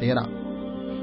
13।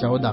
14।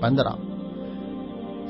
15।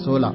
16।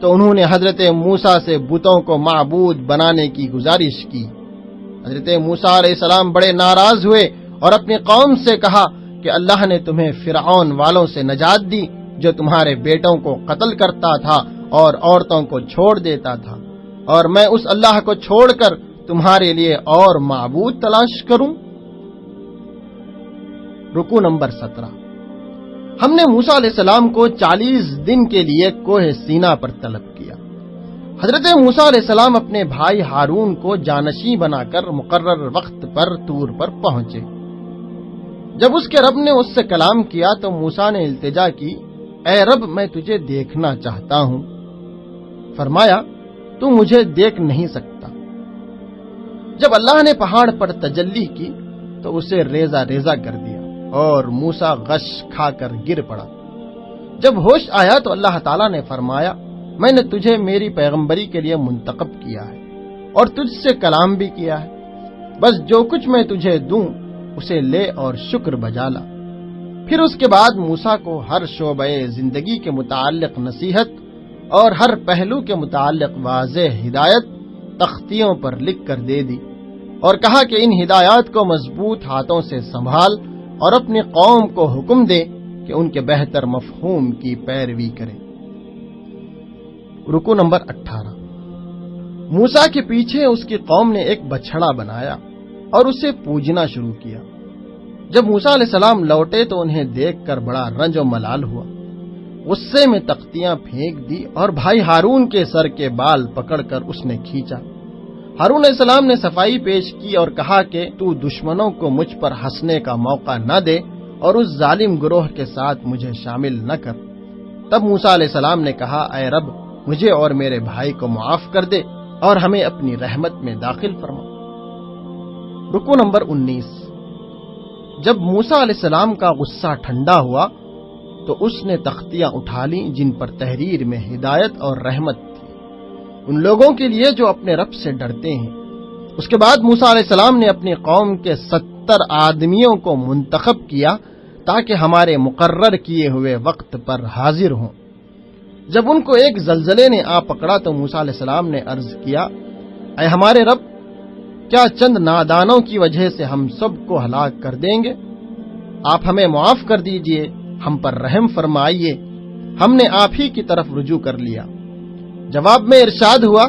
تو انہوں نے حضرت موسیٰ سے بتوں کو معبود بنانے کی گزارش کی۔ حضرت موسیٰ علیہ السلام بڑے ناراض ہوئے اور اپنی قوم سے کہا کہ اللہ نے تمہیں فرعون والوں سے نجات دی جو تمہارے بیٹوں کو قتل کرتا تھا اور عورتوں کو چھوڑ دیتا تھا، اور میں اس اللہ کو چھوڑ کر تمہارے لیے اور معبود تلاش کروں۔ رکوع نمبر 17۔ ہم نے موسیٰ علیہ السلام کو 40 دن کے لیے کوہ سینا پر طلب کیا۔ حضرت موسیٰ علیہ السلام اپنے بھائی ہارون کو جانشین بنا کر مقرر وقت پر طور پر پہنچے۔ جب اس کے رب نے اس سے کلام کیا تو موسیٰ نے التجا کی، اے رب میں تجھے دیکھنا چاہتا ہوں۔ فرمایا، تو مجھے دیکھ نہیں سکتا۔ جب اللہ نے پہاڑ پر تجلی کی تو اسے ریزہ ریزہ کر دیا اور موسیٰ غش کھا کر گر پڑا۔ جب ہوش آیا تو اللہ تعالیٰ نے فرمایا، میں نے تجھے میری پیغمبری کے لیے منتخب کیا ہے اور تجھ سے کلام بھی کیا ہے، بس جو کچھ میں تجھے دوں اسے لے اور شکر بجا لا۔ پھر اس کے بعد موسیٰ کو ہر شعبہ زندگی کے متعلق نصیحت اور ہر پہلو کے متعلق واضح ہدایت تختیوں پر لکھ کر دے دی اور کہا کہ ان ہدایات کو مضبوط ہاتھوں سے سنبھال اور اپنی قوم کو حکم دے کہ ان کے بہتر مفہوم کی پیروی کرے۔ رکوع نمبر 18۔ موسیٰ کے پیچھے اس کی قوم نے ایک بچھڑا بنایا اور اسے پوجنا شروع کیا۔ جب موسیٰ علیہ السلام لوٹے تو انہیں دیکھ کر بڑا رنج و ملال ہوا، غصے میں تختیاں پھینک دی اور بھائی ہارون کے سر کے بال پکڑ کر اس نے کھینچا۔ ہارون علیہ السلام نے صفائی پیش کی اور کہا کہ تو دشمنوں کو مجھ پر ہنسنے کا موقع نہ دے اور اس ظالم گروہ کے ساتھ مجھے شامل نہ کر۔ تب موسیٰ علیہ السلام نے کہا، اے رب مجھے اور میرے بھائی کو معاف کر دے اور ہمیں اپنی رحمت میں داخل فرما۔ رکوع نمبر 19۔ جب موسیٰ علیہ السلام کا غصہ ٹھنڈا ہوا تو اس نے تختیاں اٹھا لیں جن پر تحریر میں ہدایت اور رحمت تھی ان لوگوں کے لیے جو اپنے رب سے ڈرتے ہیں۔ اس کے بعد موسیٰ علیہ السلام نے اپنی قوم کے 70 آدمیوں کو منتخب کیا تاکہ ہمارے مقرر کیے ہوئے وقت پر حاضر ہوں۔ جب ان کو ایک زلزلے نے آ پکڑا تو موسیٰ علیہ السلام نے عرض کیا، اے ہمارے رب، کیا چند نادانوں کی وجہ سے ہم سب کو ہلاک کر دیں گے؟ آپ ہمیں معاف کر دیجئے، ہم پر رحم فرمائیے، ہم نے آپ ہی کی طرف رجوع کر لیا۔ جواب میں ارشاد ہوا،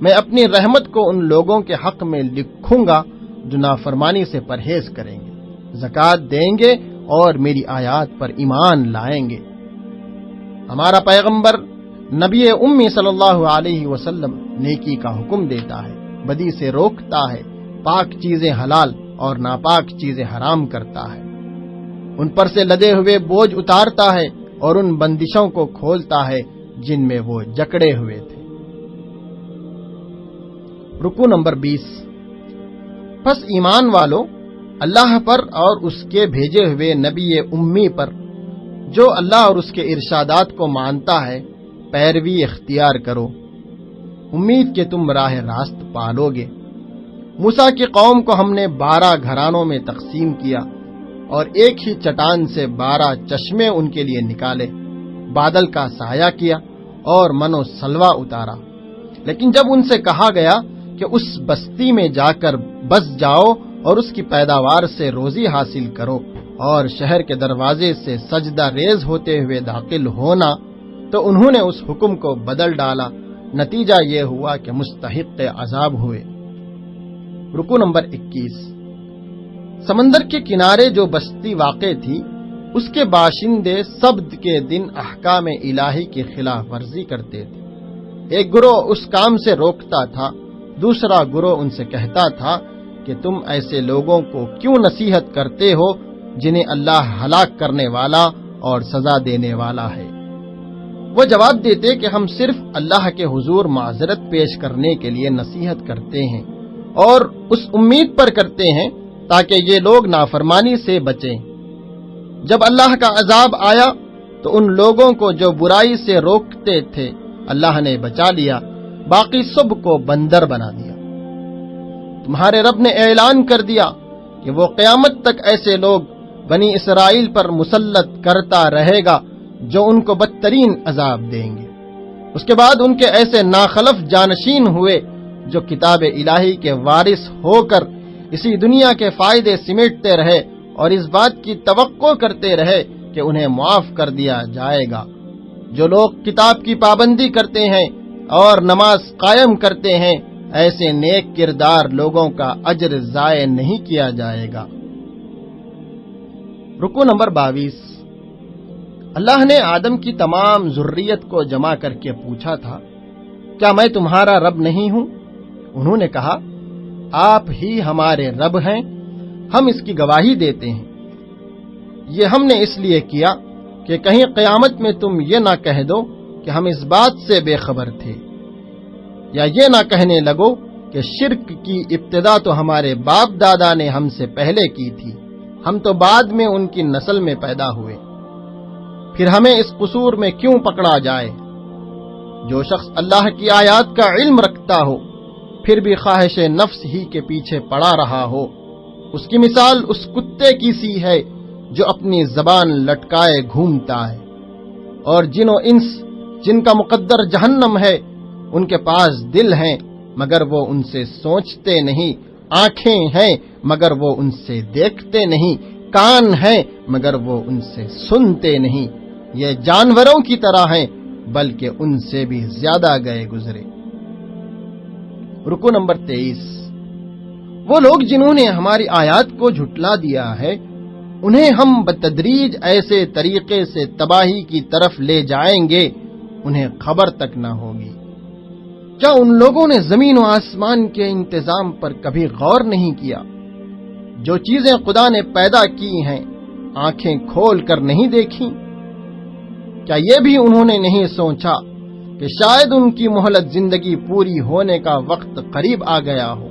میں اپنی رحمت کو ان لوگوں کے حق میں لکھوں گا جو نافرمانی سے پرہیز کریں گے، زکوٰۃ دیں گے اور میری آیات پر ایمان لائیں گے۔ ہمارا پیغمبر نبی امی صلی اللہ علیہ وسلم نیکی کا حکم دیتا ہے، بدی سے روکتا ہے، پاک چیزیں حلال اور ناپاک چیزیں حرام کرتا ہے، ان پر سے لدے ہوئے بوجھ اتارتا ہے اور ان بندشوں کو کھولتا ہے جن میں وہ جکڑے ہوئے تھے۔ رکوع نمبر 20۔ پس ایمان والو، اللہ پر اور اس کے بھیجے ہوئے نبی امی پر جو اللہ اور اس کے ارشادات کو مانتا ہے پیروی اختیار کرو، امید کہ تم راہ راست پالو گے۔ موسیٰ کی قوم کو ہم نے 12 گھرانوں میں تقسیم کیا اور ایک ہی چٹان سے 12 چشمے ان کے لیے نکالے، بادل کا سایہ کیا اور من و سلوہ اتارا۔ لیکن جب ان سے کہا گیا کہ اس بستی میں جا کر بس جاؤ اور اس کی پیداوار سے روزی حاصل کرو اور شہر کے دروازے سے سجدہ ریز ہوتے ہوئے داخل ہونا، تو انہوں نے اس حکم کو بدل ڈالا۔ نتیجہ یہ ہوا کہ مستحق عذاب ہوئے۔ رکوع نمبر 21۔ سمندر کے کنارے جو بستی واقع تھی اس کے باشندے سبت کے دن احکام الہی کی خلاف ورزی کرتے تھے۔ ایک گروہ اس کام سے روکتا تھا، دوسرا گروہ ان سے کہتا تھا کہ تم ایسے لوگوں کو کیوں نصیحت کرتے ہو جنہیں اللہ ہلاک کرنے والا اور سزا دینے والا ہے۔ وہ جواب دیتے کہ ہم صرف اللہ کے حضور معذرت پیش کرنے کے لیے نصیحت کرتے ہیں اور اس امید پر کرتے ہیں تاکہ یہ لوگ نافرمانی سے بچیں۔ جب اللہ کا عذاب آیا تو ان لوگوں کو جو برائی سے روکتے تھے اللہ نے بچا لیا، باقی سب کو بندر بنا دیا۔ تمہارے رب نے اعلان کر دیا کہ وہ قیامت تک ایسے لوگ بنی اسرائیل پر مسلط کرتا رہے گا جو ان کو بدترین عذاب دیں گے۔ اس کے بعد ان کے ایسے ناخلف جانشین ہوئے جو کتاب الہی کے وارث ہو کر اسی دنیا کے فائدے سمیٹتے رہے اور اس بات کی توقع کرتے رہے کہ انہیں معاف کر دیا جائے گا۔ جو لوگ کتاب کی پابندی کرتے ہیں اور نماز قائم کرتے ہیں، ایسے نیک کردار لوگوں کا اجر ضائع نہیں کیا جائے گا۔ رکوع نمبر 22۔ اللہ نے آدم کی تمام ذریت کو جمع کر کے پوچھا تھا، کیا میں تمہارا رب نہیں ہوں؟ انہوں نے کہا، آپ ہی ہمارے رب ہیں، ہم اس کی گواہی دیتے ہیں۔ یہ ہم نے اس لیے کیا کہ کہیں قیامت میں تم یہ نہ کہہ دو کہ ہم اس بات سے بے خبر تھے، یا یہ نہ کہنے لگو کہ شرک کی ابتدا تو ہمارے باپ دادا نے ہم سے پہلے کی تھی، ہم تو بعد میں ان کی نسل میں پیدا ہوئے، پھر ہمیں اس قصور میں کیوں پکڑا جائے؟ جو شخص اللہ کی آیات کا علم رکھتا ہو پھر بھی خواہش نفس ہی کے پیچھے پڑا رہا ہو، اس کی مثال اس کتے کی سی ہے جو اپنی زبان لٹکائے گھومتا ہے۔ اور جن و انس جن کا مقدر جہنم ہے، ان کے پاس دل ہیں مگر وہ ان سے سوچتے نہیں، آنکھیں ہیں مگر وہ ان سے دیکھتے نہیں، کان ہیں مگر وہ ان سے سنتے نہیں، یہ جانوروں کی طرح ہیں بلکہ ان سے بھی زیادہ گئے گزرے۔ رکوع نمبر 23۔ وہ لوگ جنہوں نے ہماری آیات کو جھٹلا دیا ہے، انہیں ہم بتدریج ایسے طریقے سے تباہی کی طرف لے جائیں گے انہیں خبر تک نہ ہوگی۔ کیا ان لوگوں نے زمین و آسمان کے انتظام پر کبھی غور نہیں کیا؟ جو چیزیں خدا نے پیدا کی ہیں آنکھیں کھول کر نہیں دیکھی؟ کیا یہ بھی انہوں نے نہیں سوچا کہ شاید ان کی مہلت زندگی پوری ہونے کا وقت قریب آ گیا ہو؟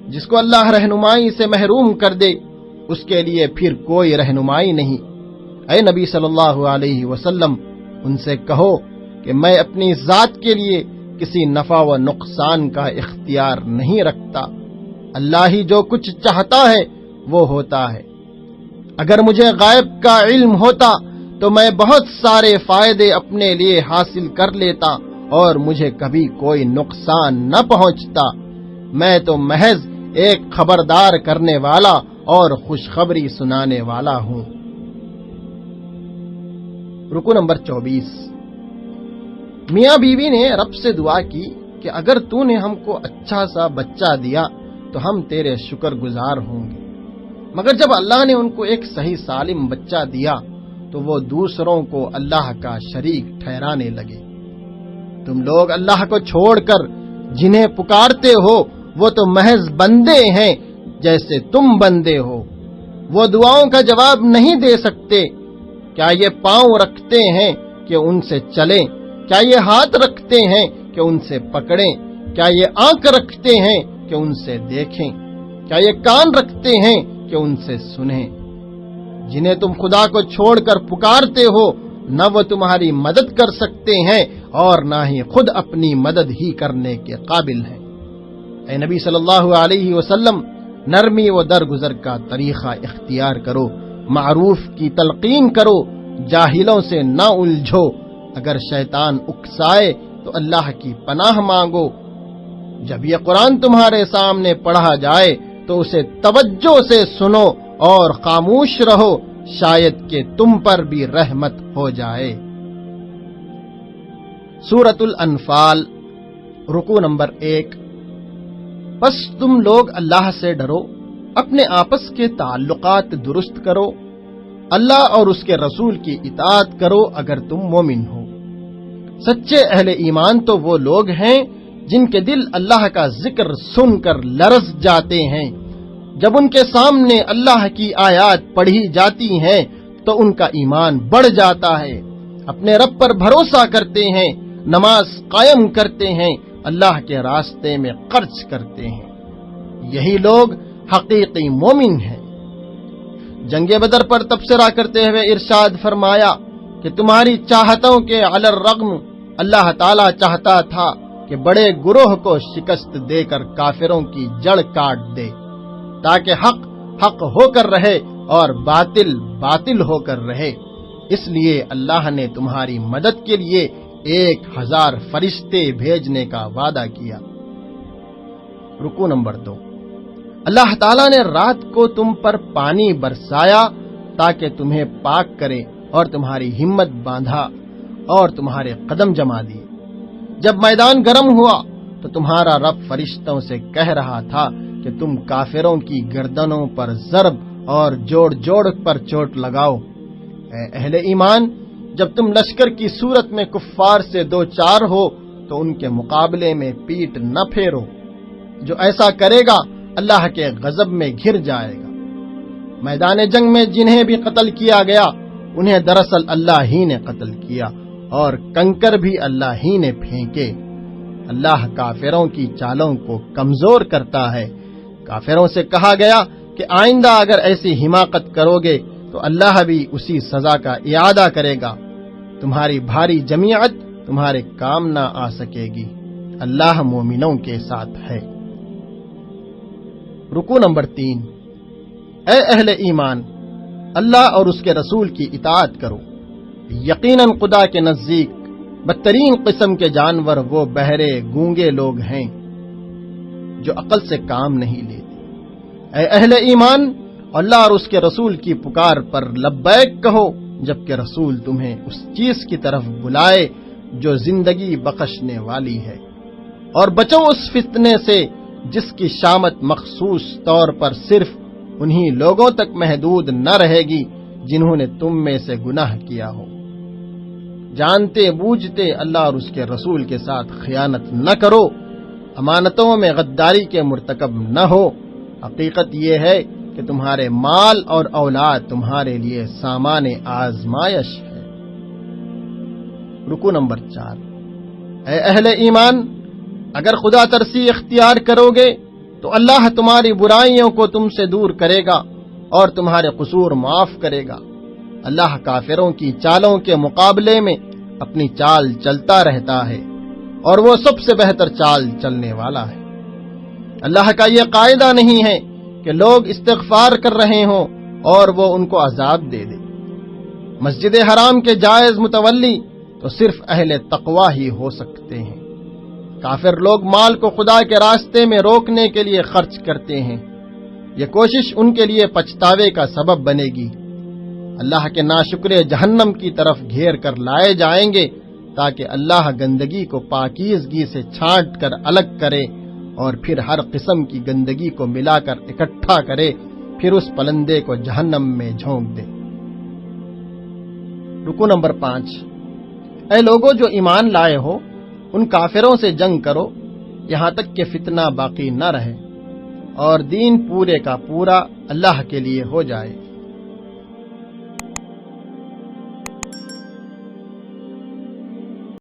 جس کو اللہ رہنمائی سے محروم کر دے اس کے لیے پھر کوئی رہنمائی نہیں۔ اے نبی صلی اللہ علیہ وسلم، ان سے کہو کہ میں اپنی ذات کے لیے کسی نفع و نقصان کا اختیار نہیں رکھتا، اللہ ہی جو کچھ چاہتا ہے وہ ہوتا ہے۔ اگر مجھے غیب کا علم ہوتا تو میں بہت سارے فائدے اپنے لیے حاصل کر لیتا اور مجھے کبھی کوئی نقصان نہ پہنچتا۔ میں تو محض ایک خبردار کرنے والا اور خوشخبری سنانے والا ہوں۔ رکوع نمبر 24۔ میاں بیوی نے رب سے دعا کی کہ اگر تو نے ہم کو اچھا سا بچہ دیا تو ہم تیرے شکر گزار ہوں گے، مگر جب اللہ نے ان کو ایک صحیح سالم بچہ دیا تو وہ دوسروں کو اللہ کا شریک ٹھہرانے لگے۔ تم لوگ اللہ کو چھوڑ کر جنہیں پکارتے ہو وہ تو محض بندے ہیں جیسے تم بندے ہو، وہ دعاؤں کا جواب نہیں دے سکتے۔ کیا یہ پاؤں رکھتے ہیں کہ ان سے چلیں؟ کیا یہ ہاتھ رکھتے ہیں کہ ان سے پکڑیں؟ کیا یہ آنکھ رکھتے ہیں کہ ان سے دیکھیں؟ کیا یہ کان رکھتے ہیں کہ ان سے سنیں؟ جنہیں تم خدا کو چھوڑ کر پکارتے ہو نہ وہ تمہاری مدد کر سکتے ہیں اور نہ ہی خود اپنی مدد ہی کرنے کے قابل ہیں۔ اے نبی صلی اللہ علیہ وسلم، نرمی و درگزر کا طریقہ اختیار کرو، معروف کی تلقین کرو، جاہلوں سے نہ الجھو، اگر شیطان اکسائے تو اللہ کی پناہ مانگو۔ جب یہ قرآن تمہارے سامنے پڑھا جائے تو اسے توجہ سے سنو اور خاموش رہو، شاید کہ تم پر بھی رحمت ہو جائے۔ سورۃ الانفال، رکوع نمبر 1۔ پس تم لوگ اللہ سے ڈرو، اپنے آپس کے تعلقات درست کرو، اللہ اور اس کے رسول کی اطاعت کرو اگر تم مومن ہو۔ سچے اہل ایمان تو وہ لوگ ہیں جن کے دل اللہ کا ذکر سن کر لرز جاتے ہیں، جب ان کے سامنے اللہ کی آیات پڑھی جاتی ہیں تو ان کا ایمان بڑھ جاتا ہے، اپنے رب پر بھروسہ کرتے ہیں، نماز قائم کرتے ہیں، اللہ کے راستے میں خرچ کرتے ہیں، یہی لوگ حقیقی مومن ہیں۔ جنگ بدر پر تبصرہ کرتے ہوئے ارشاد فرمایا کہ تمہاری چاہتوں کے علی الرغم اللہ تعالیٰ چاہتا تھا کہ بڑے گروہ کو شکست دے کر کافروں کی جڑ کاٹ دے، تاکہ حق حق ہو کر رہے اور باطل باطل ہو کر رہے۔ اس لیے اللہ نے تمہاری مدد کے لیے 1000 فرشتے بھیجنے کا وعدہ کیا۔ رکوع نمبر 2، اللہ تعالیٰ نے رات کو تم پر پانی برسایا تاکہ تمہیں پاک کرے اور تمہاری ہمت باندھا اور تمہارے قدم جما دیے۔ جب میدان گرم ہوا تو تمہارا رب فرشتوں سے کہہ رہا تھا کہ تم کافروں کی گردنوں پر ضرب اور جوڑ جوڑ پر چوٹ لگاؤ۔ اے اہل ایمان، جب تم لشکر کی صورت میں کفار سے دو چار ہو تو ان کے مقابلے میں پیٹ نہ پھیرو۔ جو ایسا کرے گا اللہ کے غضب میں گر جائے گا۔ میدان جنگ میں جنہیں بھی قتل کیا گیا انہیں دراصل اللہ ہی نے قتل کیا اور کنکر بھی اللہ ہی نے پھینکے۔ اللہ کافروں کی چالوں کو کمزور کرتا ہے۔ کافروں سے کہا گیا کہ آئندہ اگر ایسی حماقت کرو گے تو اللہ بھی اسی سزا کا اعادہ کرے گا۔ تمہاری بھاری جماعت تمہارے کام نہ آ سکے گی۔ اللہ مومنوں کے ساتھ ہے۔ رکوع نمبر 3، اے اہل ایمان، اللہ اور اس کے رسول کی اطاعت کرو۔ یقیناً خدا کے نزدیک بدترین قسم کے جانور وہ بہرے گونگے لوگ ہیں جو عقل سے کام نہیں لیتے۔ اے اہل ایمان، اللہ اور اس کے رسول کی پکار پر لبیک کہو جبکہ رسول تمہیں اس چیز کی طرف بلائے جو زندگی بخشنے والی ہے، اور بچو اس فتنے سے جس کی شامت مخصوص طور پر صرف انہی لوگوں تک محدود نہ رہے گی جنہوں نے تم میں سے گناہ کیا ہو۔ جانتے بوجھتے اللہ اور اس کے رسول کے ساتھ خیانت نہ کرو، امانتوں میں غداری کے مرتکب نہ ہو۔ حقیقت یہ ہے کہ تمہارے مال اور اولاد تمہارے لیے سامان آزمائش ہے۔ رکوع نمبر 4، اے اہل ایمان، اگر خدا ترسی اختیار کرو گے تو اللہ تمہاری برائیوں کو تم سے دور کرے گا اور تمہارے قصور معاف کرے گا۔ اللہ کافروں کی چالوں کے مقابلے میں اپنی چال چلتا رہتا ہے اور وہ سب سے بہتر چال چلنے والا ہے۔ اللہ کا یہ قاعدہ نہیں ہے کہ لوگ استغفار کر رہے ہوں اور وہ ان کو عذاب دے دے۔ مسجد حرام کے جائز متولی تو صرف اہل تقوی ہی ہو سکتے ہیں۔ کافر لوگ مال کو خدا کے راستے میں روکنے کے لیے خرچ کرتے ہیں۔ یہ کوشش ان کے لیے پچھتاوے کا سبب بنے گی۔ اللہ کے ناشکرے جہنم کی طرف گھیر کر لائے جائیں گے تاکہ اللہ گندگی کو پاکیزگی سے چھانٹ کر الگ کرے اور پھر ہر قسم کی گندگی کو ملا کر اکٹھا کرے، پھر اس پلندے کو جہنم میں جھونک دے۔ رکوع نمبر 5، اے لوگوں جو ایمان لائے ہو، ان کافروں سے جنگ کرو یہاں تک کہ فتنہ باقی نہ رہے اور دین پورے کا پورا اللہ کے لیے ہو جائے۔